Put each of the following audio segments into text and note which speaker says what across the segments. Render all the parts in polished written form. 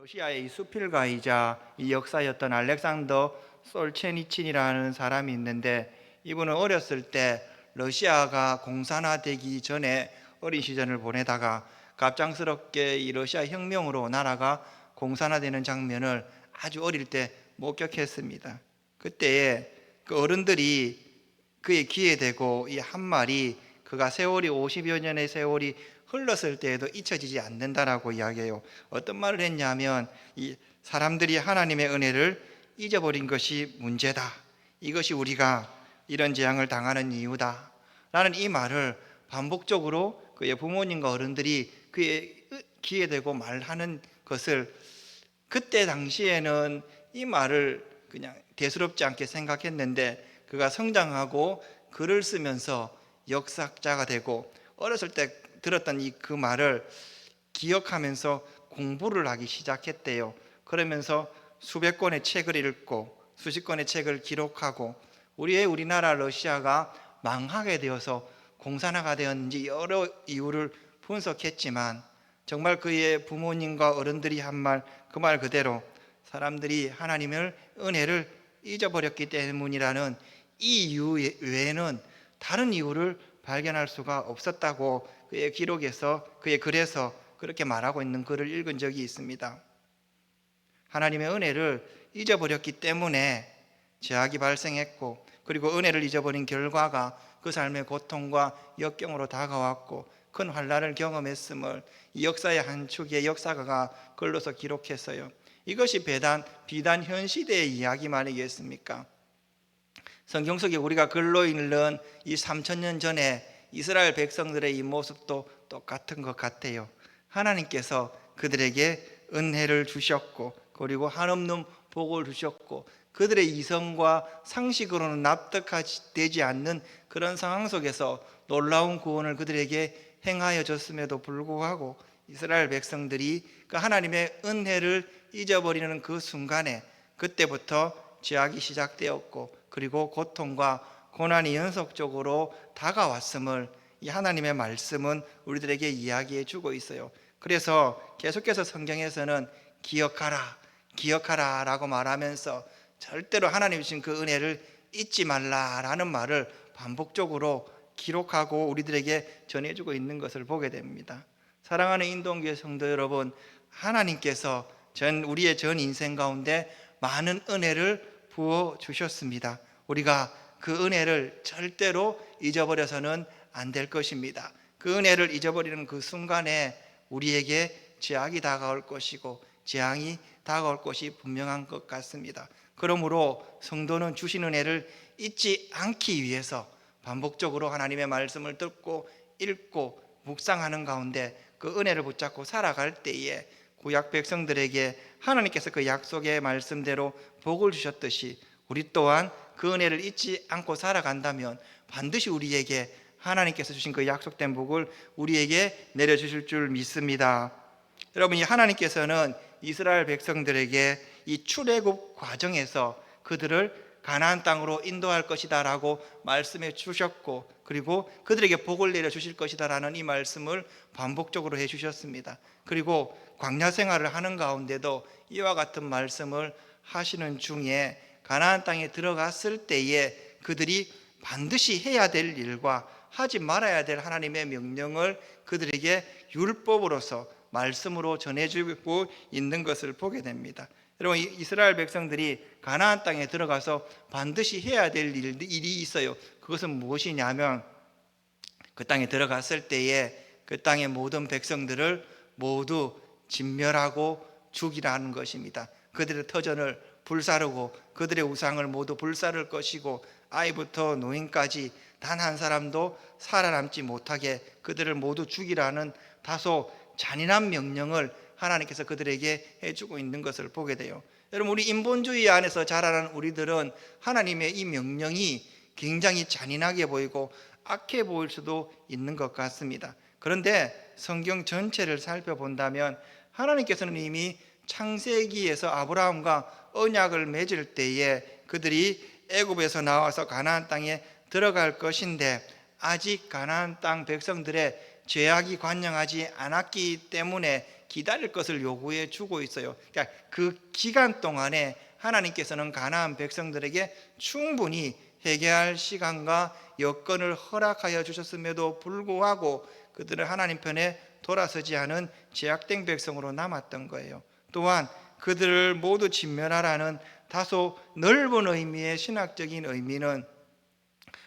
Speaker 1: 러시아의 이 수필가이자 이 역사였던 알렉산더 솔체니친이라는 사람이 있는데, 이분은 어렸을 때 러시아가 공산화되기 전에 어린 시절을 보내다가 갑작스럽게 이 러시아 혁명으로 나라가 공산화되는 장면을 아주 어릴 때 목격했습니다. 그때에 그 어른들이 그의 귀에 대고 이 한 말이 그가 세월이 50여 년의 세월이 흘렀을 때에도 잊혀지지 않는다라고 이야기해요. 어떤 말을 했냐면, 이 사람들이 하나님의 은혜를 잊어버린 것이 문제다, 이것이 우리가 이런 재앙을 당하는 이유다 라는 이 말을 반복적으로 그의 부모님과 어른들이 그의 귀에 대고 말하는 것을, 그때 당시에는 이 말을 그냥 대수롭지 않게 생각했는데, 그가 성장하고 글을 쓰면서 역사자가 되고 어렸을 때 들었던 그 말을 기억하면서 공부를 하기 시작했대요. 그러면서 수백 권의 책을 읽고 수십 권의 책을 기록하고, 우리나라 러시아가 망하게 되어서 공산화가 되었는지 여러 이유를 분석했지만, 정말 그의 부모님과 어른들이 한 말, 그 말 그대로 사람들이 하나님의 은혜를 잊어버렸기 때문이라는 이 이유 외에는 다른 이유를 발견할 수가 없었다고 그의 기록에서, 그의 글에서 그렇게 말하고 있는 글을 읽은 적이 있습니다. 하나님의 은혜를 잊어버렸기 때문에 죄악이 발생했고, 그리고 은혜를 잊어버린 결과가 그 삶의 고통과 역경으로 다가왔고 큰 환난을 경험했음을 이 역사의 한 축의 역사가가 글로서 기록했어요. 이것이 비단 현 시대의 이야기만 아니겠습니까? 성경 속에 우리가 글로 읽는 이 3000년 전에 이스라엘 백성들의 이 모습도 똑같은 것 같아요. 하나님께서 그들에게 은혜를 주셨고, 그리고 한없는 복을 주셨고, 그들의 이성과 상식으로는 납득되지 않는 그런 상황 속에서 놀라운 구원을 그들에게 행하여 줬음에도 불구하고, 이스라엘 백성들이 그 하나님의 은혜를 잊어버리는 그 순간에, 그때부터 죄악이 시작되었고, 그리고 고통과 고난이 연속적으로 다가왔음을 이 하나님의 말씀은 우리들에게 이야기해 주고 있어요. 그래서 계속해서 성경에서는 기억하라, 기억하라 라고 말하면서 절대로 하나님 주신 그 은혜를 잊지 말라라는 말을 반복적으로 기록하고 우리들에게 전해주고 있는 것을 보게 됩니다. 사랑하는 인동교회 성도 여러분, 하나님께서 우리의 전 인생 가운데 많은 은혜를 부어 주셨습니다. 우리가 그 은혜를 절대로 잊어버려서는 안 될 것입니다. 그 은혜를 잊어버리는 그 순간에 우리에게 죄악이 다가올 것이고 재앙이 다가올 것이 분명한 것 같습니다. 그러므로 성도는 주신 은혜를 잊지 않기 위해서 반복적으로 하나님의 말씀을 듣고 읽고 묵상하는 가운데 그 은혜를 붙잡고 살아갈 때에 구약 백성들에게 하나님께서 그 약속의 말씀대로 복을 주셨듯이 우리 또한 그 은혜를 잊지 않고 살아간다면 반드시 우리에게 하나님께서 주신 그 약속된 복을 우리에게 내려주실 줄 믿습니다. 여러분, 이 하나님께서는 이스라엘 백성들에게 이 출애굽 과정에서 그들을 가나안 땅으로 인도할 것이다 라고 말씀해 주셨고, 그리고 그들에게 복을 내려주실 것이다 라는 이 말씀을 반복적으로 해 주셨습니다. 그리고 광야 생활을 하는 가운데도 이와 같은 말씀을 하시는 중에 가나안 땅에 들어갔을 때에 그들이 반드시 해야 될 일과 하지 말아야 될 하나님의 명령을 그들에게 율법으로서 말씀으로 전해주고 있는 것을 보게 됩니다. 여러분, 이스라엘 백성들이 가나안 땅에 들어가서 반드시 해야 될 일이 있어요. 그것은 무엇이냐면, 그 땅에 들어갔을 때에 그 땅의 모든 백성들을 모두 진멸하고 죽이라는 것입니다. 그들의 터전을 불사르고 그들의 우상을 모두 불사를 것이고, 아이부터 노인까지 단 한 사람도 살아남지 못하게 그들을 모두 죽이라는 다소 잔인한 명령을 하나님께서 그들에게 해주고 있는 것을 보게 돼요. 여러분, 우리 인본주의 안에서 자라는 우리들은 하나님의 이 명령이 굉장히 잔인하게 보이고 악해 보일 수도 있는 것 같습니다. 그런데 성경 전체를 살펴본다면 하나님께서는 이미 창세기에서 아브라함과 언약을 맺을 때에 그들이 애굽에서 나와서 가나안 땅에 들어갈 것인데, 아직 가나안 땅 백성들의 죄악이 관영하지 않았기 때문에 기다릴 것을 요구해 주고 있어요. 그러니까 그 기간 동안에 하나님께서는 가나안 백성들에게 충분히 회개할 시간과 여건을 허락하여 주셨음에도 불구하고 그들은 하나님 편에 돌아서지 않은 제약된 백성으로 남았던 거예요. 또한 그들을 모두 진멸하라는 다소 넓은 의미의 신학적인 의미는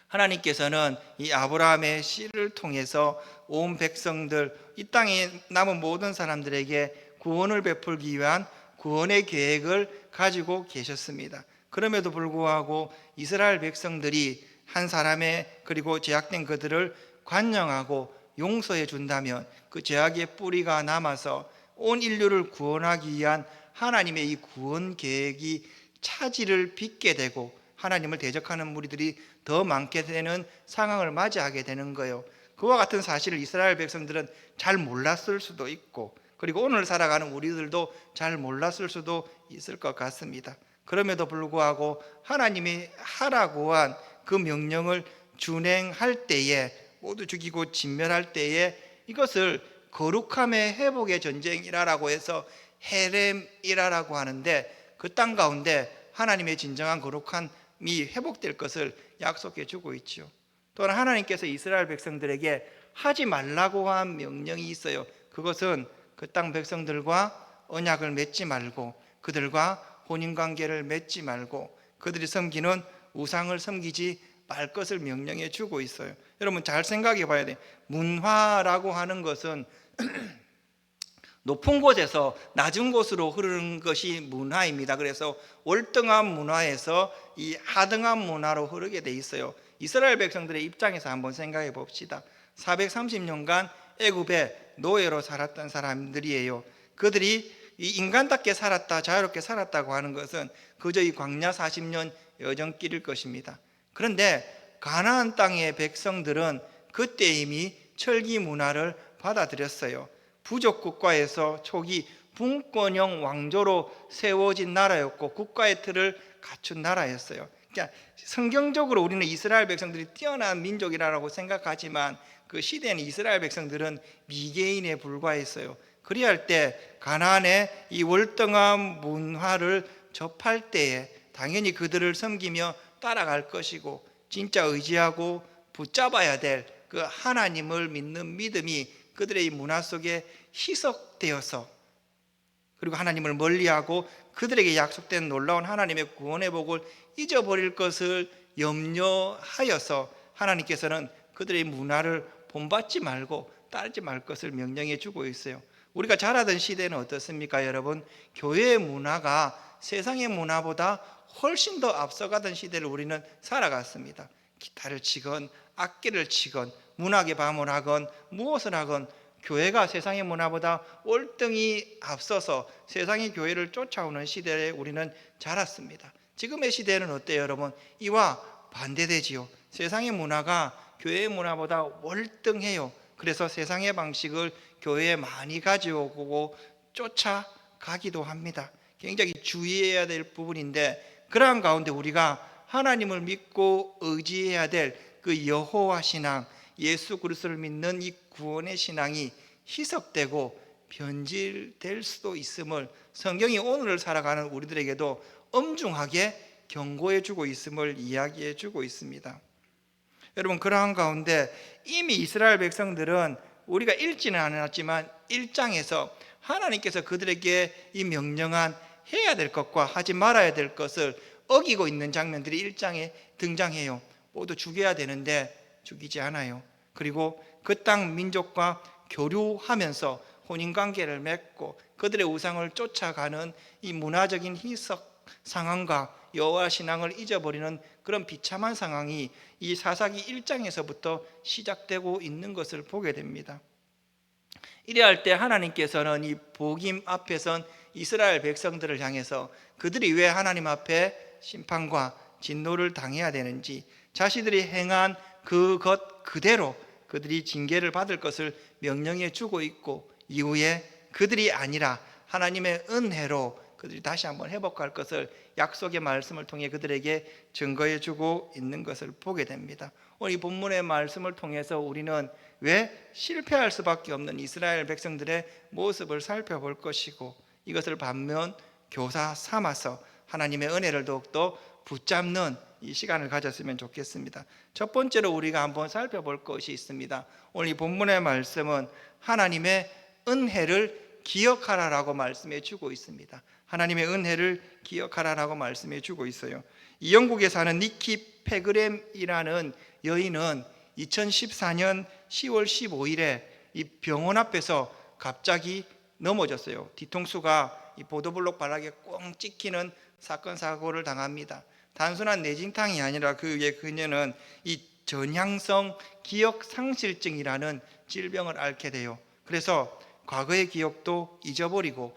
Speaker 1: 하나님께서는 이 아브라함의 씨를 통해서 온 백성들, 이 땅에 남은 모든 사람들에게 구원을 베풀기 위한 구원의 계획을 가지고 계셨습니다. 그럼에도 불구하고 이스라엘 백성들이 한 사람의 그리고 제약된 그들을 관용하고 용서해 준다면 그 제약의 뿌리가 남아서 온 인류를 구원하기 위한 하나님의 이 구원 계획이 차질을 빚게 되고 하나님을 대적하는 무리들이 더 많게 되는 상황을 맞이하게 되는 거예요. 그와 같은 사실을 이스라엘 백성들은 잘 몰랐을 수도 있고, 그리고 오늘 살아가는 우리들도 잘 몰랐을 수도 있을 것 같습니다. 그럼에도 불구하고 하나님이 하라고 한 그 명령을 준행할 때에, 모두 죽이고 진멸할 때에, 이것을 거룩함의 회복의 전쟁이라고 해서 헤렘이라고 하는데, 그 땅 가운데 하나님의 진정한 거룩함이 회복될 것을 약속해 주고 있죠. 또한 하나님께서 이스라엘 백성들에게 하지 말라고 한 명령이 있어요. 그것은 그 땅 백성들과 언약을 맺지 말고, 그들과 혼인관계를 맺지 말고, 그들이 섬기는 우상을 섬기지 말 것을 명령해 주고 있어요. 여러분 잘 생각해 봐야 돼요. 문화라고 하는 것은 높은 곳에서 낮은 곳으로 흐르는 것이 문화입니다. 그래서 월등한 문화에서 이 하등한 문화로 흐르게 돼 있어요. 이스라엘 백성들의 입장에서 한번 생각해 봅시다. 430년간 애굽에 노예로 살았던 사람들이에요. 그들이 이 인간답게 살았다, 자유롭게 살았다고 하는 것은 그저 이 광야 40년 여정길일 것입니다. 그런데 가나안 땅의 백성들은 그때 이미 철기 문화를 받아들였어요. 부족 국가에서 초기 분권형 왕조로 세워진 나라였고 국가의 틀을 갖춘 나라였어요. 그러니까 성경적으로 우리는 이스라엘 백성들이 뛰어난 민족이라고 생각하지만 그 시대에는 이스라엘 백성들은 미개인에 불과했어요. 그리할 때 가나안의 이 월등한 문화를 접할 때에 당연히 그들을 섬기며 따라갈 것이고, 진짜 의지하고 붙잡아야 될 그 하나님을 믿는 믿음이 그들의 이 문화 속에 희석되어서, 그리고 하나님을 멀리하고 그들에게 약속된 놀라운 하나님의 구원의 복을 잊어버릴 것을 염려하여서 하나님께서는 그들의 문화를 본받지 말고 따르지 말 것을 명령해 주고 있어요. 우리가 자라던 시대는 어떻습니까, 여러분? 교회의 문화가 세상의 문화보다 훨씬 더 앞서가던 시대를 우리는 살아갔습니다. 기타를 치건 악기를 치건 문학의 밤을 하건 무엇을 하건 교회가 세상의 문화보다 월등히 앞서서 세상의 교회를 쫓아오는 시대에 우리는 자랐습니다. 지금의 시대는 어때요, 여러분? 이와 반대되지요. 세상의 문화가 교회의 문화보다 월등해요. 그래서 세상의 방식을 교회에 많이 가져오고 쫓아가기도 합니다. 굉장히 주의해야 될 부분인데, 그러한 가운데 우리가 하나님을 믿고 의지해야 될 그 여호와 신앙, 예수 그리스도를 믿는 이 구원의 신앙이 희석되고 변질될 수도 있음을 성경이 오늘을 살아가는 우리들에게도 엄중하게 경고해 주고 있음을 이야기해 주고 있습니다. 여러분, 그러한 가운데 이미 이스라엘 백성들은 우리가 읽지는 않았지만 1장에서 하나님께서 그들에게 이 명령한 해야 될 것과 하지 말아야 될 것을 어기고 있는 장면들이 1장에 등장해요. 모두 죽여야 되는데 죽이지 않아요. 그리고 그 땅 민족과 교류하면서 혼인관계를 맺고 그들의 우상을 쫓아가는 이 문화적인 희석 상황과 여호와 신앙을 잊어버리는 그런 비참한 상황이 이 사사기 1장에서부터 시작되고 있는 것을 보게 됩니다. 이래할 때 하나님께서는 이 복임 앞에 선 이스라엘 백성들을 향해서 그들이 왜 하나님 앞에 심판과 진노를 당해야 되는지, 자신들이 행한 그것 그대로 그들이 징계를 받을 것을 명령해 주고 있고, 이후에 그들이 아니라 하나님의 은혜로 그들이 다시 한번 회복할 것을 약속의 말씀을 통해 그들에게 증거해 주고 있는 것을 보게 됩니다. 오늘 이 본문의 말씀을 통해서 우리는 왜 실패할 수밖에 없는 이스라엘 백성들의 모습을 살펴볼 것이고, 이것을 반면 교사 삼아서 하나님의 은혜를 더욱더 붙잡는 이 시간을 가졌으면 좋겠습니다. 첫 번째로 우리가 한번 살펴볼 것이 있습니다. 오늘 이 본문의 말씀은 하나님의 은혜를 기억하라라고 말씀해 주고 있습니다. 하나님의 은혜를 기억하라라고 말씀해 주고 있어요. 이 영국에 사는 니키 페그램이라는 여인은 2014년 10월 15일에 이 병원 앞에서 갑자기 넘어졌어요. 뒤통수가 이 보도블록 바닥에 꽁 찍히는 사건 사고를 당합니다. 단순한 뇌진탕이 아니라 그녀는 이 전향성 기억 상실증이라는 질병을 앓게 돼요. 그래서 과거의 기억도 잊어버리고,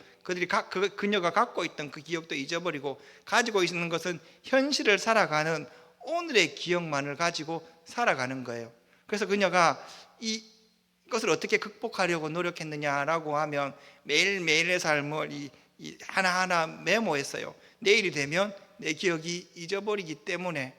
Speaker 1: 그녀가 갖고 있던 그 기억도 잊어버리고, 가지고 있는 것은 현실을 살아가는 오늘의 기억만을 가지고 살아가는 거예요. 그래서 그녀가 이것을 어떻게 극복하려고 노력했느냐라고 하면 매일매일의 삶을 하나하나 메모했어요. 내일이 되면 내 기억이 잊어버리기 때문에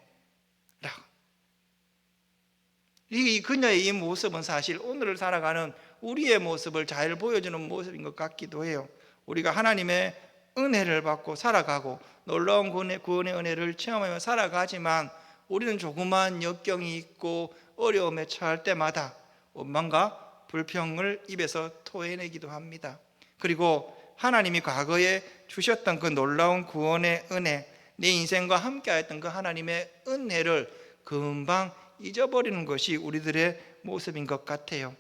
Speaker 1: 이 그녀의 이 모습은 사실 오늘을 살아가는 우리의 모습을 잘 보여주는 모습인 것 같기도 해요. 우리가 하나님의 은혜를 받고 살아가고 놀라운 구원의 은혜를 체험하며 살아가지만, 우리는 조그만 역경이 있고 어려움에 처할 때마다 원망과 불평을 입에서 토해내기도 합니다. 그리고 하나님이 과거에 주셨던 그 놀라운 구원의 은혜, 내 인생과 함께하였던 그 하나님의 은혜를 금방 잊어버리는 것이 우리들의 모습인 것 같아요.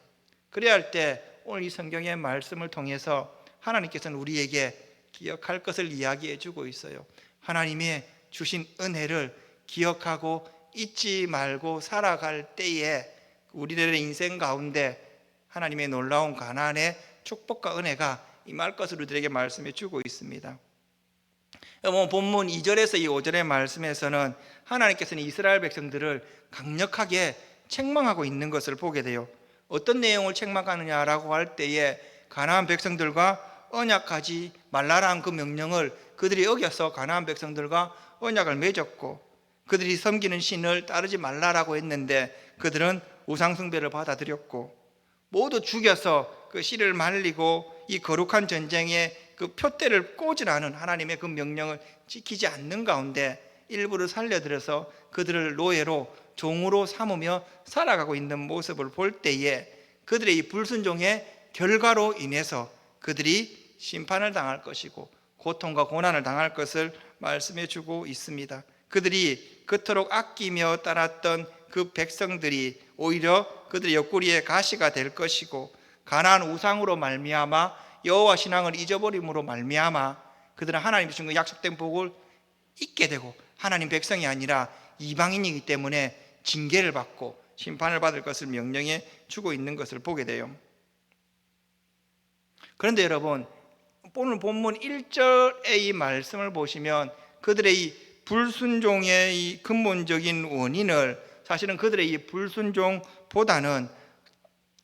Speaker 1: 그래야 할 때 오늘 이 성경의 말씀을 통해서 하나님께서는 우리에게 기억할 것을 이야기해 주고 있어요. 하나님의 주신 은혜를 기억하고 잊지 말고 살아갈 때에 우리들의 인생 가운데 하나님의 놀라운 가난의 축복과 은혜가 임할 것을 우리들에게 말씀해 주고 있습니다. 본문 2절에서 이 5절의 말씀에서는 하나님께서는 이스라엘 백성들을 강력하게 책망하고 있는 것을 보게 돼요. 어떤 내용을 책망하느냐라고 할 때에 가나안 백성들과 언약하지 말라라는 그 명령을 그들이 어겨서 가나안 백성들과 언약을 맺었고, 그들이 섬기는 신을 따르지 말라라고 했는데 그들은 우상숭배를 받아들였고, 모두 죽여서 그 씨를 말리고 이 거룩한 전쟁에 그 표대를 꽂으라는 하나님의 그 명령을 지키지 않는 가운데 일부를 살려들여서 그들을 노예로 종으로 삼으며 살아가고 있는 모습을 볼 때에 그들의 이 불순종의 결과로 인해서 그들이 심판을 당할 것이고 고통과 고난을 당할 것을 말씀해 주고 있습니다. 그들이 그토록 아끼며 따랐던 그 백성들이 오히려 그들의 옆구리에 가시가 될 것이고, 가나안 우상으로 말미암아 여호와 신앙을 잊어버림으로 말미암아 그들은 하나님 주신 그 약속된 복을 잊게 되고 하나님 백성이 아니라 이방인이기 때문에 징계를 받고 심판을 받을 것을 명령해 주고 있는 것을 보게 돼요. 그런데 여러분, 오늘 본문 1절의 이 말씀을 보시면 그들의 이 불순종의 이 근본적인 원인을, 사실은 그들의 이 불순종보다는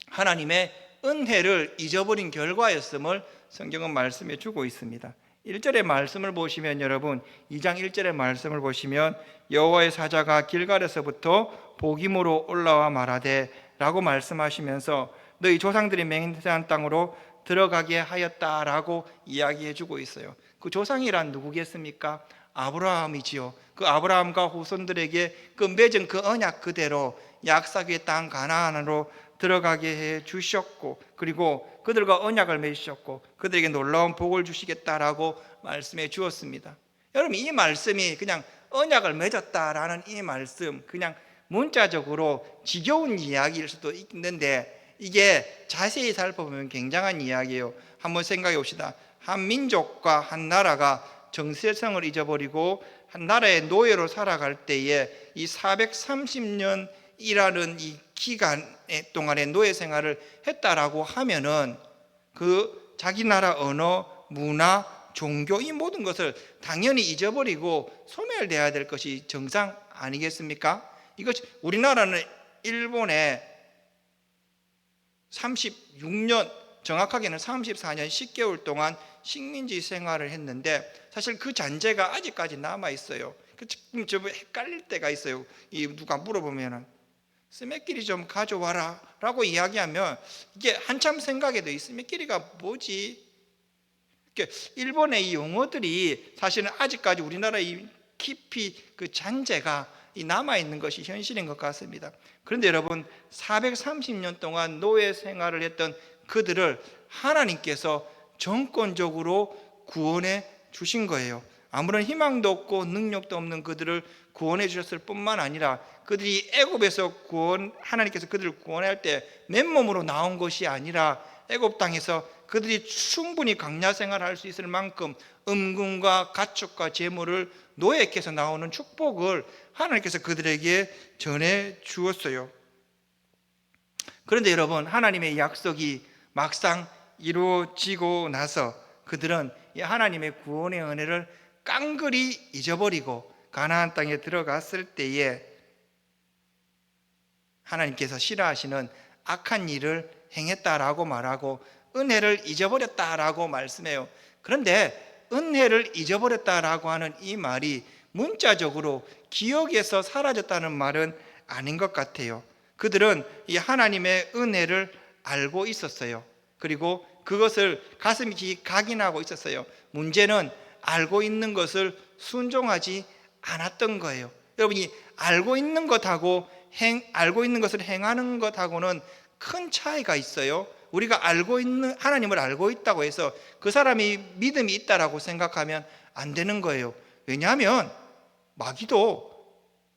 Speaker 1: 하나님의 은혜를 잊어버린 결과였음을 성경은 말씀해 주고 있습니다. 1절의 말씀을 보시면, 여러분 2장 1절의 말씀을 보시면 여호와의 사자가 길갈에서부터 복임으로 올라와 말하되 라고 말씀하시면서 너희 조상들이 맹세한 땅으로 들어가게 하였다라고 이야기해 주고 있어요. 그 조상이란 누구겠습니까? 아브라함이지요. 그 아브라함과 후손들에게 그 맺은 그 언약 그대로 약속의 땅 가나안으로 들어가게 해 주셨고, 그리고 그들과 언약을 맺으셨고 그들에게 놀라운 복을 주시겠다라고 말씀해 주었습니다. 여러분, 이 말씀이 그냥 언약을 맺었다라는 이 말씀, 그냥 문자적으로 지겨운 이야기일 수도 있는데 이게 자세히 살펴보면 굉장한 이야기예요. 한번 생각해 봅시다. 한 민족과 한 나라가 정체성을 잊어버리고 한 나라의 노예로 살아갈 때에 이 430년이라는 이 기간 동안의 노예 생활을 했다라고 하면은 그 자기 나라 언어, 문화, 종교 이 모든 것을 당연히 잊어버리고 소멸돼야 될 것이 정상 아니겠습니까? 이것이 우리나라는 일본에 36년, 정확하게는 34년 10개월 동안 식민지 생활을 했는데 사실 그 잔재가 아직까지 남아 있어요. 좀 헷갈릴 때가 있어요. 이 누가 물어보면은 스매끼리 좀 가져와라 라고 이야기하면 이게 한참 생각이 돼. 이 스매끼리가 뭐지? 일본의 이 용어들이 사실은 아직까지 우리나라의 깊이 그 잔재가 남아있는 것이 현실인 것 같습니다. 그런데 여러분, 430년 동안 노예 생활을 했던 그들을 하나님께서 정권적으로 구원해 주신 거예요. 아무런 희망도 없고 능력도 없는 그들을 구원해 주셨을 뿐만 아니라 그들이 애굽에서 하나님께서 그들을 구원할 때 맨몸으로 나온 것이 아니라 애굽 땅에서 그들이 충분히 강야 생활할 수 있을 만큼 음금과 가축과 재물을 노예께서 나오는 축복을 하나님께서 그들에게 전해 주었어요. 그런데 여러분, 하나님의 약속이 막상 이루어지고 나서 그들은 이 하나님의 구원의 은혜를 깡그리 잊어버리고 가나안 땅에 들어갔을 때에 하나님께서 싫어하시는 악한 일을 행했다라고 말하고 은혜를 잊어버렸다라고 말씀해요. 그런데 은혜를 잊어버렸다라고 하는 이 말이 문자적으로 기억에서 사라졌다는 말은 아닌 것 같아요. 그들은 이 하나님의 은혜를 알고 있었어요. 그리고 그것을 가슴 깊이 각인하고 있었어요. 문제는 알고 있는 것을 순종하지 않았던 거예요. 여러분이 알고 있는 것하고 알고 있는 것을 행하는 것하고는 큰 차이가 있어요. 우리가 알고 있는 하나님을 알고 있다고 해서 그 사람이 믿음이 있다라고 생각하면 안 되는 거예요. 왜냐하면 마귀도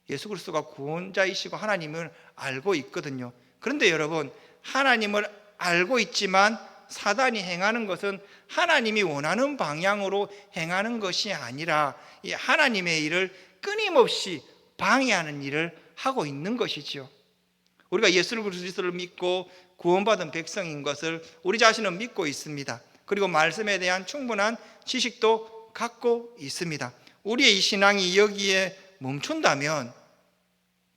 Speaker 1: 예수 그리스도가 구원자이시고 하나님을 알고 있거든요. 그런데 여러분, 하나님을 알고 있지만 사단이 행하는 것은 하나님이 원하는 방향으로 행하는 것이 아니라 이 하나님의 일을 끊임없이 방해하는 일을 하고 있는 것이지요. 우리가 예수 그리스도를 믿고 구원받은 백성인 것을 우리 자신은 믿고 있습니다. 그리고 말씀에 대한 충분한 지식도 갖고 있습니다. 우리의 이 신앙이 여기에 멈춘다면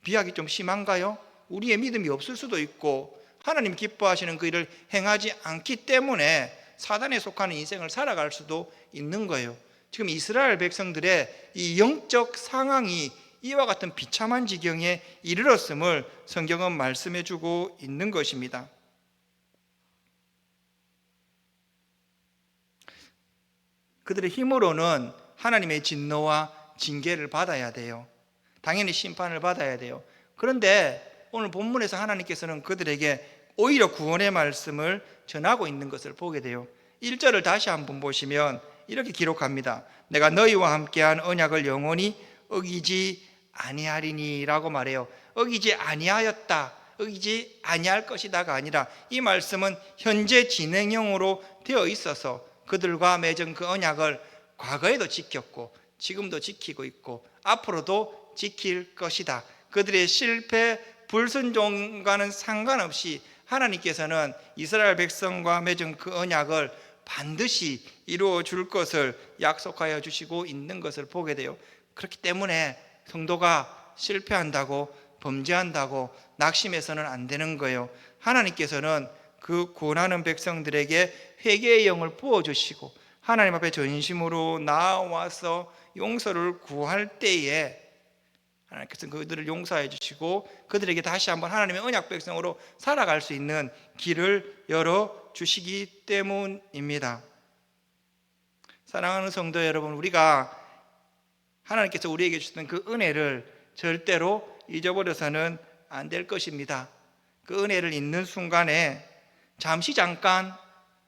Speaker 1: 비약이 좀 심한가요? 우리의 믿음이 없을 수도 있고 하나님 기뻐하시는 그 일을 행하지 않기 때문에 사단에 속하는 인생을 살아갈 수도 있는 거예요. 지금 이스라엘 백성들의 이 영적 상황이 이와 같은 비참한 지경에 이르렀음을 성경은 말씀해 주고 있는 것입니다. 그들의 힘으로는 하나님의 진노와 징계를 받아야 돼요. 당연히 심판을 받아야 돼요. 그런데 오늘 본문에서 하나님께서는 그들에게 오히려 구원의 말씀을 전하고 있는 것을 보게 돼요. 1절을 다시 한번 보시면 이렇게 기록합니다. 내가 너희와 함께한 언약을 영원히 어기지 아니하리니 라고 말해요. 어기지 아니하였다, 어기지 아니할 것이다가 아니라 이 말씀은 현재 진행형으로 되어 있어서 그들과 맺은 그 언약을 과거에도 지켰고 지금도 지키고 있고 앞으로도 지킬 것이다. 그들의 실패, 불순종과는 상관없이 하나님께서는 이스라엘 백성과 맺은 그 언약을 반드시 이루어 줄 것을 약속하여 주시고 있는 것을 보게 돼요. 그렇기 때문에 성도가 실패한다고 범죄한다고 낙심해서는 안 되는 거예요. 하나님께서는 그 고난하는 백성들에게 회개의 영을 부어주시고 하나님 앞에 전심으로 나와서 용서를 구할 때에 하나님께서 그들을 용서해 주시고 그들에게 다시 한번 하나님의 언약 백성으로 살아갈 수 있는 길을 열어주시기 때문입니다. 사랑하는 성도 여러분, 우리가 하나님께서 우리에게 주시는 그 은혜를 절대로 잊어버려서는 안 될 것입니다. 그 은혜를 잊는 순간에 잠깐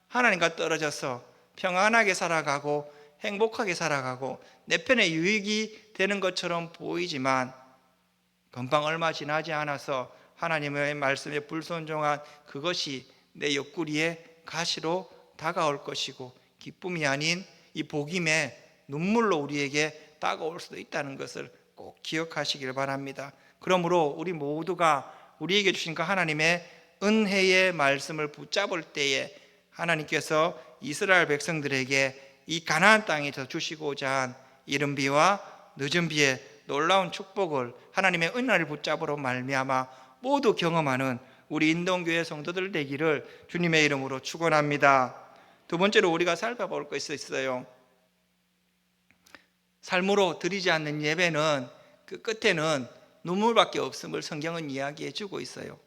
Speaker 1: 하나님과 떨어져서 평안하게 살아가고 행복하게 살아가고 내 편에 유익이 되는 것처럼 보이지만 금방 얼마 지나지 않아서 하나님의 말씀에 불순종한 그것이 내 옆구리에 가시로 다가올 것이고 기쁨이 아닌 이 복임의 눈물로 우리에게 다가올 수도 있다는 것을 꼭 기억하시길 바랍니다. 그러므로 우리 모두가 우리에게 주신 그 하나님의 은혜의 말씀을 붙잡을 때에 하나님께서 이스라엘 백성들에게 이 가나안 땅에서 주시고자 한 이른 비와 늦은 비의 놀라운 축복을 하나님의 은혜를 붙잡으로 말미암아 모두 경험하는 우리 인동교회 성도들 되기를 주님의 이름으로 축원합니다. 두 번째로 우리가 살펴볼 것이 있어요. 삶으로 드리지 않는 예배는 그 끝에는 눈물밖에 없음을 성경은 이야기해 주고 있어요.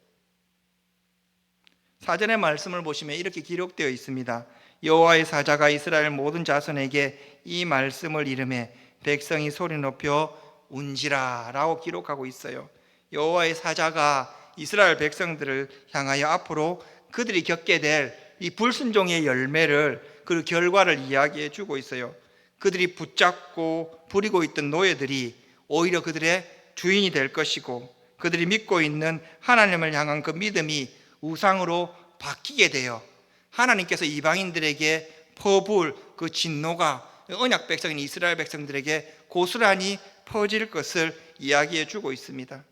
Speaker 1: 사전의 말씀을 보시면 이렇게 기록되어 있습니다. 여호와의 사자가 이스라엘 모든 자손에게 이 말씀을 이르매 백성이 소리 높여 운지라 라고 기록하고 있어요. 여호와의 사자가 이스라엘 백성들을 향하여 앞으로 그들이 겪게 될 이 불순종의 열매를, 그 결과를 이야기해 주고 있어요. 그들이 붙잡고 부리고 있던 노예들이 오히려 그들의 주인이 될 것이고, 그들이 믿고 있는 하나님을 향한 그 믿음이 우상으로 바뀌게 되어 하나님께서 이방인들에게 퍼부을 그 진노가 언약 백성인 이스라엘 백성들에게 고스란히 퍼질 것을 이야기해 주고 있습니다.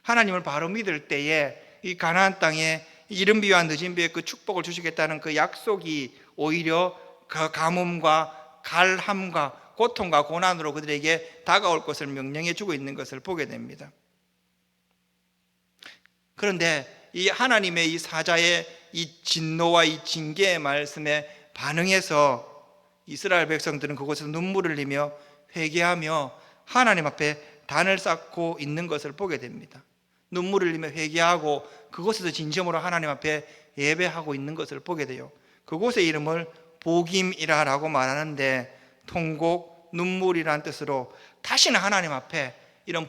Speaker 1: 하나님을 바로 믿을 때에 이 가나안 땅에 이른 비와 늦은 비의 그 축복을 주시겠다는 그 약속이 오히려 그 가뭄과 갈함과 고통과 고난으로 그들에게 다가올 것을 명령해 주고 있는 것을 보게 됩니다. 그런데 이 하나님의 이 사자의 이 진노와 이 징계의 말씀에 반응해서 이스라엘 백성들은 그곳에서 눈물을 흘리며 회개하며 하나님 앞에 단을 쌓고 있는 것을 보게 됩니다. 눈물을 흘리며 회개하고 그곳에서 진정으로 하나님 앞에 예배하고 있는 것을 보게 돼요. 그곳의 이름을 복임이라고 말하는데 통곡, 눈물이라는 뜻으로 다시는 하나님 앞에 이런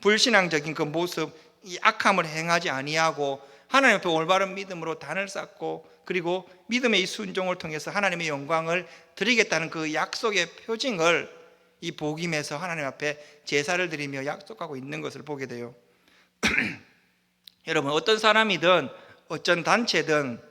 Speaker 1: 불신앙적인 그 모습, 이 악함을 행하지 아니하고 하나님 앞에 올바른 믿음으로 단을 쌓고, 그리고 믿음의 이 순종을 통해서 하나님의 영광을 드리겠다는 그 약속의 표징을 이 복임에서 하나님 앞에 제사를 드리며 약속하고 있는 것을 보게 돼요. 여러분, 어떤 사람이든 어떤 단체든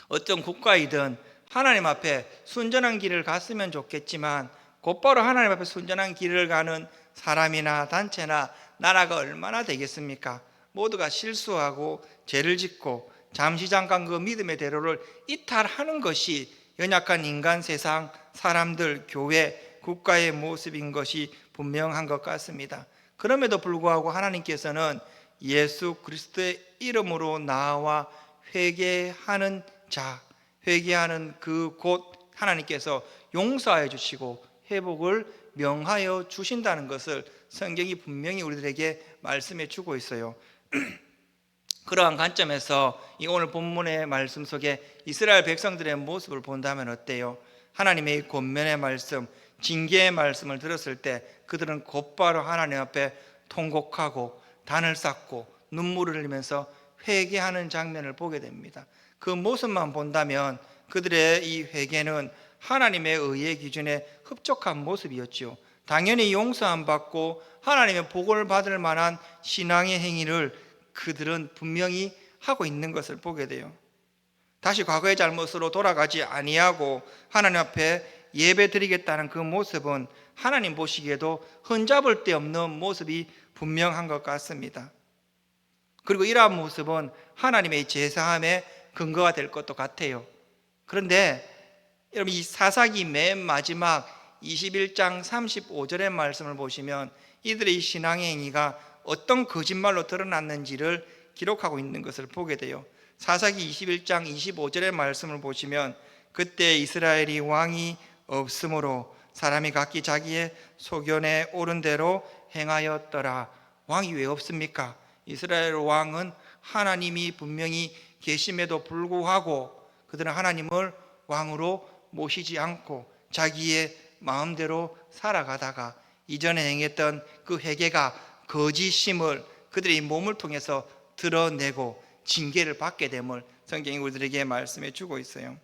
Speaker 1: 어떤 국가이든 하나님 앞에 순전한 길을 갔으면 좋겠지만, 곧바로 하나님 앞에 순전한 길을 가는 사람이나 단체나 나라가 얼마나 되겠습니까? 모두가 실수하고 죄를 짓고 잠시 잠깐 그 믿음의 대로를 이탈하는 것이 연약한 인간, 세상, 사람들, 교회, 국가의 모습인 것이 분명한 것 같습니다. 그럼에도 불구하고 하나님께서는 예수 그리스도의 이름으로 나와 회개하는 자, 회개하는 그곳 하나님께서 용서해 주시고 회복을 명하여 주신다는 것을 성경이 분명히 우리들에게 말씀해 주고 있어요. 그러한 관점에서 이 오늘 본문의 말씀 속에 이스라엘 백성들의 모습을 본다면 어때요? 하나님의 권면의 말씀, 징계의 말씀을 들었을 때 그들은 곧바로 하나님 앞에 통곡하고 단을 쌓고 눈물을 흘리면서 회개하는 장면을 보게 됩니다. 그 모습만 본다면 그들의 이 회개는 하나님의 의의 기준에 흡족한 모습이었죠. 당연히 용서함 받고 하나님의 복을 받을 만한 신앙의 행위를 그들은 분명히 하고 있는 것을 보게 돼요. 다시 과거의 잘못으로 돌아가지 아니하고 하나님 앞에 예배 드리겠다는 그 모습은 하나님 보시기에도 흠잡을 데 없는 모습이 분명한 것 같습니다. 그리고 이러한 모습은 하나님의 제사함의 근거가 될 것도 같아요. 그런데 여러분, 이 사사기 맨 마지막 21장 35절의 말씀을 보시면 이들의 신앙의 행위가 어떤 거짓말로 드러났는지를 기록하고 있는 것을 보게 돼요. 사사기 21장 25절의 말씀을 보시면 그때 이스라엘이 왕이 없으므로 사람이 각기 자기의 소견에 옳은 대로 행하였더라. 왕이 왜 없습니까? 이스라엘 왕은 하나님이 분명히 계심에도 불구하고 그들은 하나님을 왕으로 모시지 않고 자기의 마음대로 살아가다가 이전에 행했던 그 회개가 거짓임을 그들의 몸을 통해서 드러내고 징계를 받게 됨을 성경이 우리들에게 말씀해 주고 있어요.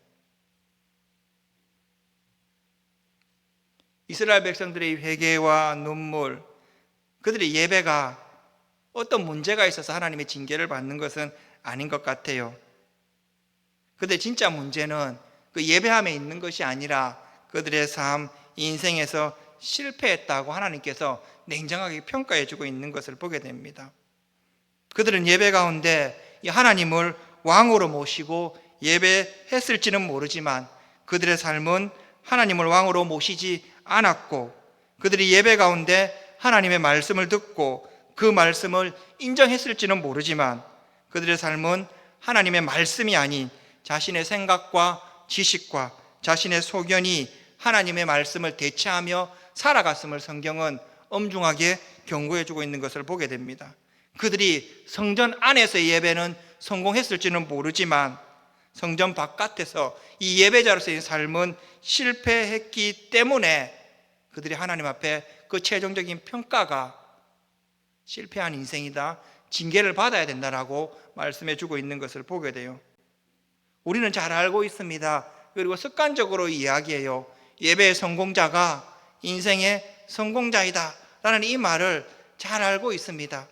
Speaker 1: 이스라엘 백성들의 회개와 눈물, 그들의 예배가 어떤 문제가 있어서 하나님의 징계를 받는 것은 아닌 것 같아요. 그런데 진짜 문제는 그 예배함에 있는 것이 아니라 그들의 삶, 인생에서 실패했다고 하나님께서 냉정하게 평가해 주고 있는 것을 보게 됩니다. 그들은 예배 가운데 하나님을 왕으로 모시고 예배했을지는 모르지만 그들의 삶은 하나님을 왕으로 모시지 않았고, 그들이 예배 가운데 하나님의 말씀을 듣고 그 말씀을 인정했을지는 모르지만 그들의 삶은 하나님의 말씀이 아닌 자신의 생각과 지식과 자신의 소견이 하나님의 말씀을 대체하며 살아갔음을 성경은 엄중하게 경고해 주고 있는 것을 보게 됩니다. 그들이 성전 안에서의 예배는 성공했을지는 모르지만 성전 바깥에서 이 예배자로서의 삶은 실패했기 때문에 그들이 하나님 앞에 그 최종적인 평가가 실패한 인생이다, 징계를 받아야 된다라고 말씀해 주고 있는 것을 보게 돼요. 우리는 잘 알고 있습니다. 그리고 습관적으로 이야기해요. 예배의 성공자가 인생의 성공자이다 라는 이 말을 잘 알고 있습니다.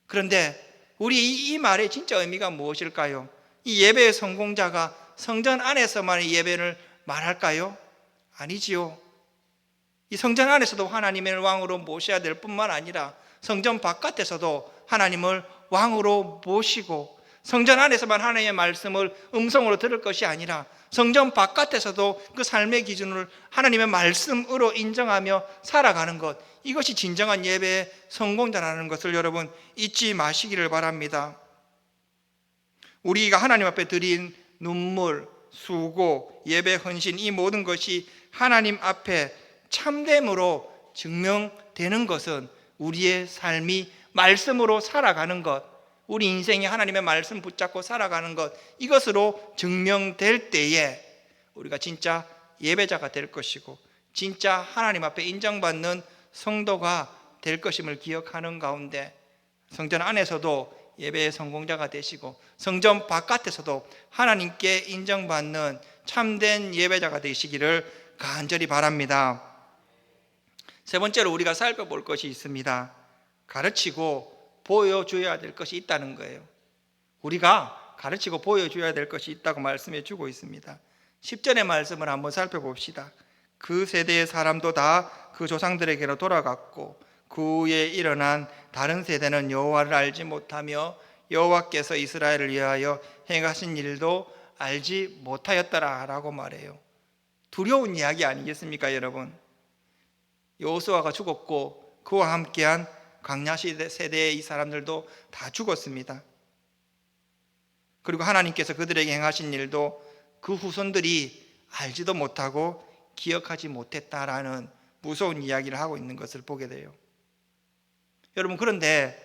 Speaker 1: 그런데 우리 이 말의 진짜 의미가 무엇일까요? 이 예배의 성공자가 성전 안에서만 예배를 말할까요? 아니지요. 이 성전 안에서도 하나님을 왕으로 모셔야 될 뿐만 아니라 성전 바깥에서도 하나님을 왕으로 모시고, 성전 안에서만 하나님의 말씀을 음성으로 들을 것이 아니라 성전 바깥에서도 그 삶의 기준을 하나님의 말씀으로 인정하며 살아가는 것, 이것이 진정한 예배의 성공자라는 것을 여러분 잊지 마시기를 바랍니다. 우리가 하나님 앞에 드린 눈물, 수고, 예배, 헌신, 이 모든 것이 하나님 앞에 참됨으로 증명되는 것은 우리의 삶이 말씀으로 살아가는 것, 우리 인생이 하나님의 말씀 붙잡고 살아가는 것, 이것으로 증명될 때에 우리가 진짜 예배자가 될 것이고 진짜 하나님 앞에 인정받는 성도가 될 것임을 기억하는 가운데 성전 안에서도 예배의 성공자가 되시고 성전 바깥에서도 하나님께 인정받는 참된 예배자가 되시기를 간절히 바랍니다. 세 번째로 우리가 살펴볼 것이 있습니다. 가르치고 보여줘야 될 것이 있다는 거예요. 우리가 가르치고 보여줘야 될 것이 있다고 말씀해 주고 있습니다. 10절의 말씀을 한번 살펴봅시다. 그 세대의 사람도 다 그 조상들에게로 돌아갔고 그 후에 일어난 다른 세대는 여호와를 알지 못하며 여호와께서 이스라엘을 위하여 행하신 일도 알지 못하였더라 라고 말해요. 두려운 이야기 아니겠습니까 여러분? 여호수아가 죽었고 그와 함께한 광야 세대의 이 사람들도 다 죽었습니다. 그리고 하나님께서 그들에게 행하신 일도 그 후손들이 알지도 못하고 기억하지 못했다라는 무서운 이야기를 하고 있는 것을 보게 돼요. 여러분, 그런데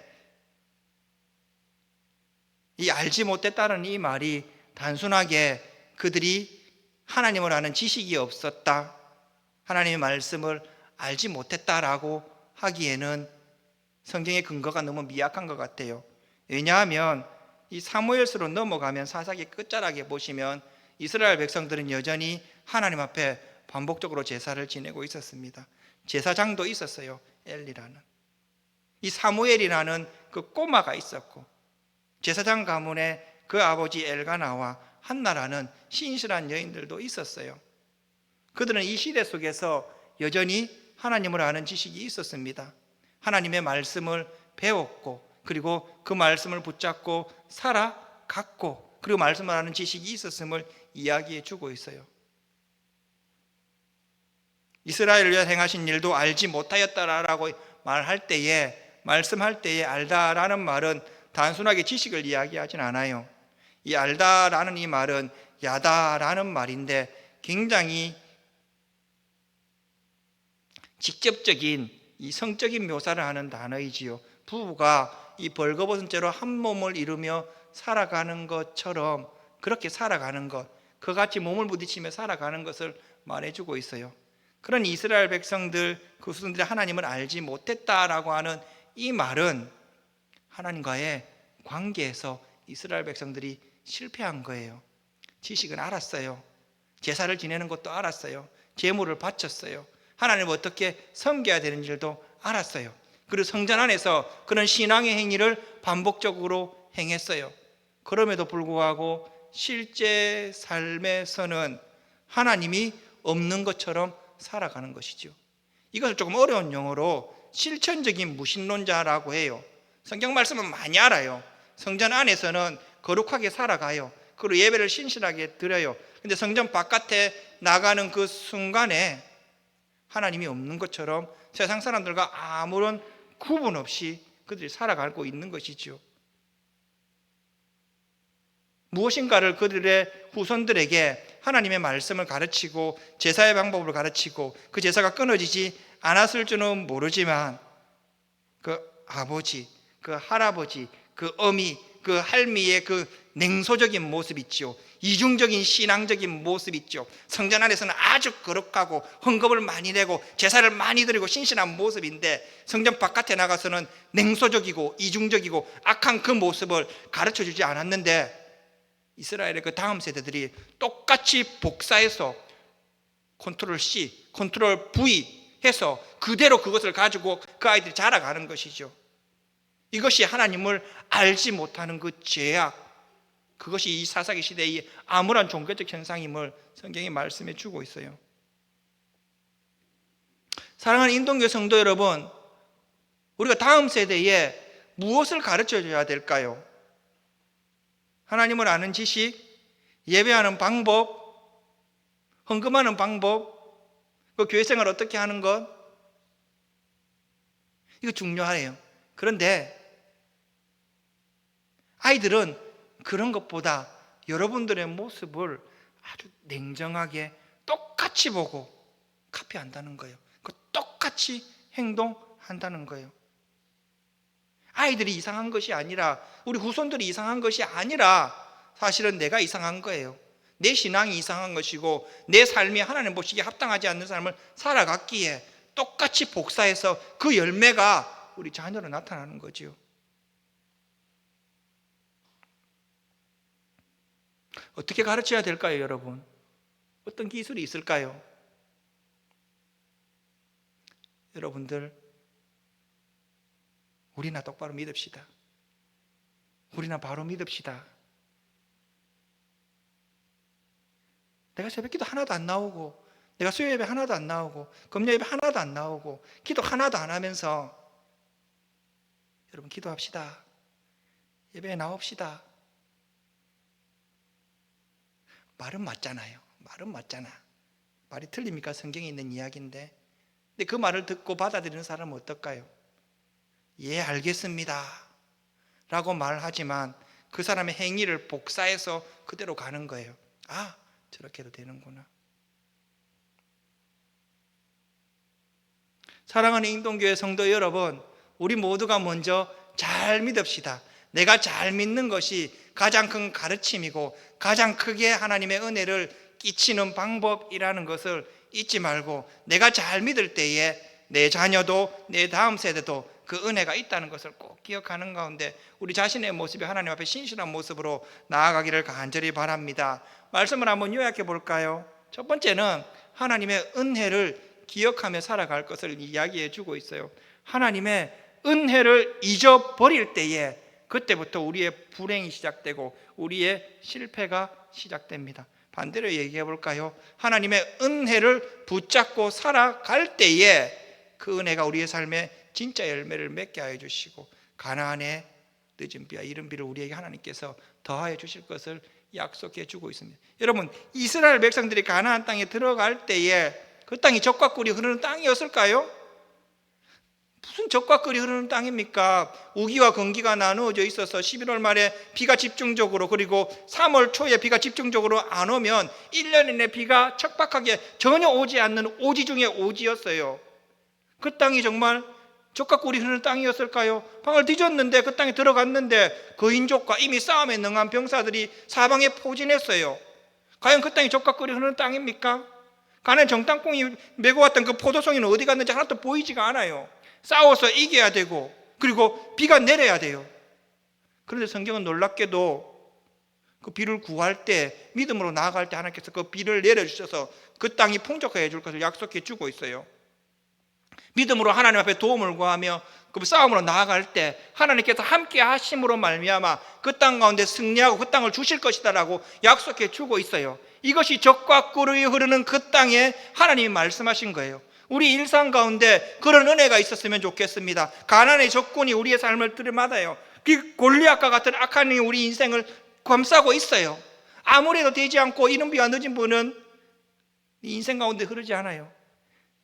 Speaker 1: 이 알지 못했다는 이 말이 단순하게 그들이 하나님을 아는 지식이 없었다, 하나님의 말씀을 알지 못했다라고 하기에는 성경의 근거가 너무 미약한 것 같아요. 왜냐하면 이 사무엘서로 넘어가면 사사기 끝자락에 보시면 이스라엘 백성들은 여전히 하나님 앞에 반복적으로 제사를 지내고 있었습니다. 제사장도 있었어요. 엘리라는. 이 사무엘이라는 그 꼬마가 있었고 제사장 가문에 그 아버지 엘가나와 한나라는 신실한 여인들도 있었어요. 그들은 이 시대 속에서 여전히 하나님을 아는 지식이 있었습니다. 하나님의 말씀을 배웠고 그리고 그 말씀을 붙잡고 살아갔고 그리고 말씀을 아는 지식이 있었음을 이야기해 주고 있어요. 이스라엘을 위해 행하신 일도 알지 못하였다라고 말할 때에, 말씀할 때에 알다라는 말은 단순하게 지식을 이야기하진 않아요. 이 알다라는 이 말은 야다라는 말인데 굉장히 직접적인 이 성적인 묘사를 하는 단어이지요. 부부가 이 벌거벗은 채로 한 몸을 이루며 살아가는 것처럼 그렇게 살아가는 것, 그같이 몸을 부딪히며 살아가는 것을 말해주고 있어요. 그런 이스라엘 백성들, 그 후손들이 하나님을 알지 못했다라고 하는 이 말은 하나님과의 관계에서 이스라엘 백성들이 실패한 거예요. 지식은 알았어요. 제사를 지내는 것도 알았어요. 제물을 바쳤어요. 하나님을 어떻게 섬겨야 되는 줄도 알았어요. 그리고 성전 안에서 그런 신앙의 행위를 반복적으로 행했어요. 그럼에도 불구하고 실제 삶에서는 하나님이 없는 것처럼 살아가는 것이죠. 이것을 조금 어려운 용어로 실천적인 무신론자라고 해요. 성경 말씀은 많이 알아요. 성전 안에서는 거룩하게 살아가요. 그리고 예배를 신실하게 드려요. 근데 성전 바깥에 나가는 그 순간에 하나님이 없는 것처럼 세상 사람들과 아무런 구분 없이 그들이 살아가고 있는 것이죠. 무엇인가를 그들의 후손들에게 하나님의 말씀을 가르치고 제사의 방법을 가르치고 그 제사가 끊어지지 않았을 줄은 모르지만 그 아버지, 그 할아버지, 그 어미, 그 할미의 그 냉소적인 모습 있죠. 이중적인 신앙적인 모습 있죠. 성전 안에서는 아주 거룩하고 헌금을 많이 내고 제사를 많이 드리고 신실한 모습인데, 성전 바깥에 나가서는 냉소적이고 이중적이고 악한 그 모습을 가르쳐 주지 않았는데, 이스라엘의 그 다음 세대들이 똑같이 복사해서 컨트롤 C, 컨트롤 V 해서 그대로 그것을 가지고 그 아이들이 자라가는 것이죠. 이것이 하나님을 알지 못하는 그 죄악, 그것이 이 사사기 시대의 암울한 종교적 현상임을 성경이 말씀해 주고 있어요. 사랑하는 인동교회 성도 여러분, 우리가 다음 세대에 무엇을 가르쳐 줘야 될까요? 하나님을 아는 지식, 예배하는 방법, 헌금하는 방법, 그 교회 생활 어떻게 하는 것, 이거 중요해요. 그런데 아이들은 그런 것보다 여러분들의 모습을 아주 냉정하게 똑같이 보고 카피한다는 거예요. 똑같이 행동한다는 거예요. 아이들이 이상한 것이 아니라, 우리 후손들이 이상한 것이 아니라 사실은 내가 이상한 거예요. 내 신앙이 이상한 것이고 내 삶이 하나님 보시기에 합당하지 않는 삶을 살아갔기에 똑같이 복사해서 그 열매가 우리 자녀로 나타나는 거지요. 어떻게 가르쳐야 될까요, 여러분? 어떤 기술이 있을까요? 여러분들, 우리나 똑바로 믿읍시다. 우리나 바로 믿읍시다. 내가 새벽기도 하나도 안 나오고, 내가 수요예배 하나도 안 나오고, 금요예배 하나도 안 나오고, 기도 하나도 안 하면서, 여러분 기도합시다. 예배에 나옵시다. 말은 맞잖아요. 말은 맞잖아. 말이 틀립니까? 성경에 있는 이야기인데. 근데 그 말을 듣고 받아들이는 사람은 어떨까요? 예, 알겠습니다 라고 말하지만 그 사람의 행위를 복사해서 그대로 가는 거예요. 아, 저렇게 해도 되는구나. 사랑하는 인동교회 성도 여러분, 우리 모두가 먼저 잘 믿읍시다. 내가 잘 믿는 것이 가장 큰 가르침이고 가장 크게 하나님의 은혜를 끼치는 방법이라는 것을 잊지 말고, 내가 잘 믿을 때에 내 자녀도 내 다음 세대도 그 은혜가 있다는 것을 꼭 기억하는 가운데 우리 자신의 모습이 하나님 앞에 신실한 모습으로 나아가기를 간절히 바랍니다. 말씀을 한번 요약해 볼까요? 첫 번째는 하나님의 은혜를 기억하며 살아갈 것을 이야기해 주고 있어요. 하나님의 은혜를 잊어버릴 때에 그때부터 우리의 불행이 시작되고 우리의 실패가 시작됩니다. 반대로 얘기해 볼까요? 하나님의 은혜를 붙잡고 살아갈 때에 그 은혜가 우리의 삶에 진짜 열매를 맺게 하여 주시고 가나안의 늦은 비와 이른 비를 우리에게 하나님께서 더하여 주실 것을 약속해 주고 있습니다. 여러분, 이스라엘 백성들이 가나안 땅에 들어갈 때에 그 땅이 젖과 꿀이 흐르는 땅이었을까요? 무슨 젖과 꿀이 흐르는 땅입니까? 우기와 건기가 나누어져 있어서 11월 말에 비가 집중적으로, 그리고 3월 초에 비가 집중적으로 안 오면 1년 내내 비가 척박하게 전혀 오지 않는 오지 중에 오지였어요. 그 땅이 정말 젖과 꿀이 흐르는 땅이었을까요? 방을 뒤졌는데 그 땅에 들어갔는데 거인족과 이미 싸움에 능한 병사들이 사방에 포진했어요. 과연 그 땅이 젖과 꿀이 흐르는 땅입니까? 가나안 정탐꾼이 메고 왔던 그 포도송이는 어디 갔는지 하나도 보이지가 않아요. 싸워서 이겨야 되고 그리고 비가 내려야 돼요. 그런데 성경은 놀랍게도 그 비를 구할 때, 믿음으로 나아갈 때 하나님께서 그 비를 내려주셔서 그 땅이 풍족하게 해줄 것을 약속해 주고 있어요. 믿음으로 하나님 앞에 도움을 구하며 그 싸움으로 나아갈 때 하나님께서 함께 하심으로 말미암아 그 땅 가운데 승리하고 그 땅을 주실 것이다라고 약속해 주고 있어요. 이것이 젖과 꿀이 흐르는 그 땅에 하나님이 말씀하신 거예요. 우리 일상 가운데 그런 은혜가 있었으면 좋겠습니다. 가나안의 적군이 우리의 삶을 들이받아요. 그 골리앗과 같은 악한 영이 우리 인생을 감싸고 있어요. 아무래도 되지 않고 이른 비와 늦은 분은 인생 가운데 흐르지 않아요.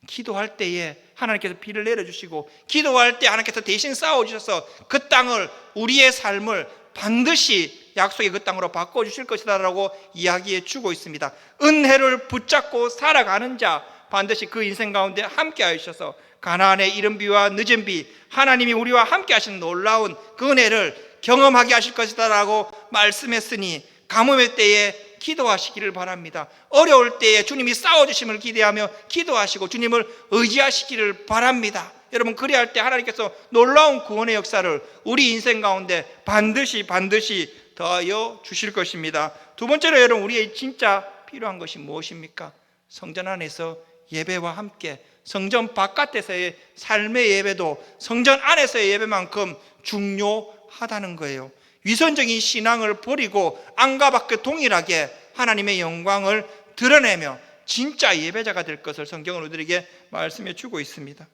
Speaker 1: 기도할 때에 하나님께서 비를 내려주시고, 기도할 때 하나님께서 대신 싸워주셔서 그 땅을, 우리의 삶을 반드시 약속의 그 땅으로 바꿔주실 것이다 라고 이야기해 주고 있습니다. 은혜를 붙잡고 살아가는 자, 반드시 그 인생 가운데 함께 하셔서 가나안의 이른 비와 늦은 비, 하나님이 우리와 함께 하시는 놀라운 그 은혜를 경험하게 하실 것이다라고 말씀했으니 가뭄의 때에 기도하시기를 바랍니다. 어려울 때에 주님이 싸워주심을 기대하며 기도하시고 주님을 의지하시기를 바랍니다. 여러분, 그래야 할 때 하나님께서 놀라운 구원의 역사를 우리 인생 가운데 반드시 더하여 주실 것입니다. 두 번째로 여러분, 우리의 진짜 필요한 것이 무엇입니까? 성전 안에서 예배와 함께 성전 바깥에서의 삶의 예배도 성전 안에서의 예배만큼 중요하다는 거예요. 위선적인 신앙을 버리고 안과 밖에 동일하게 하나님의 영광을 드러내며 진짜 예배자가 될 것을 성경은 우리들에게 말씀해 주고 있습니다.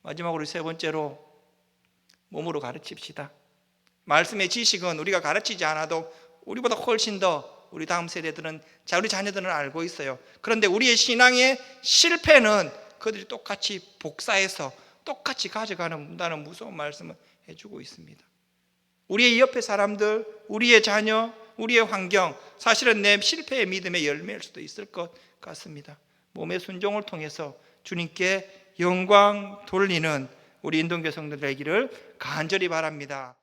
Speaker 1: 마지막으로 세 번째로 몸으로 가르칩시다. 말씀의 지식은 우리가 가르치지 않아도 우리보다 훨씬 더 우리 다음 세대들은, 우리 자녀들은 알고 있어요. 그런데 우리의 신앙의 실패는 그들이 똑같이 복사해서 똑같이 가져가는다는 무서운 말씀을 해주고 있습니다. 우리의 옆에 사람들, 우리의 자녀, 우리의 환경, 사실은 내 실패의 믿음의 열매일 수도 있을 것 같습니다. 몸의 순종을 통해서 주님께 영광 돌리는 우리 인동교 성도들 되기를 간절히 바랍니다.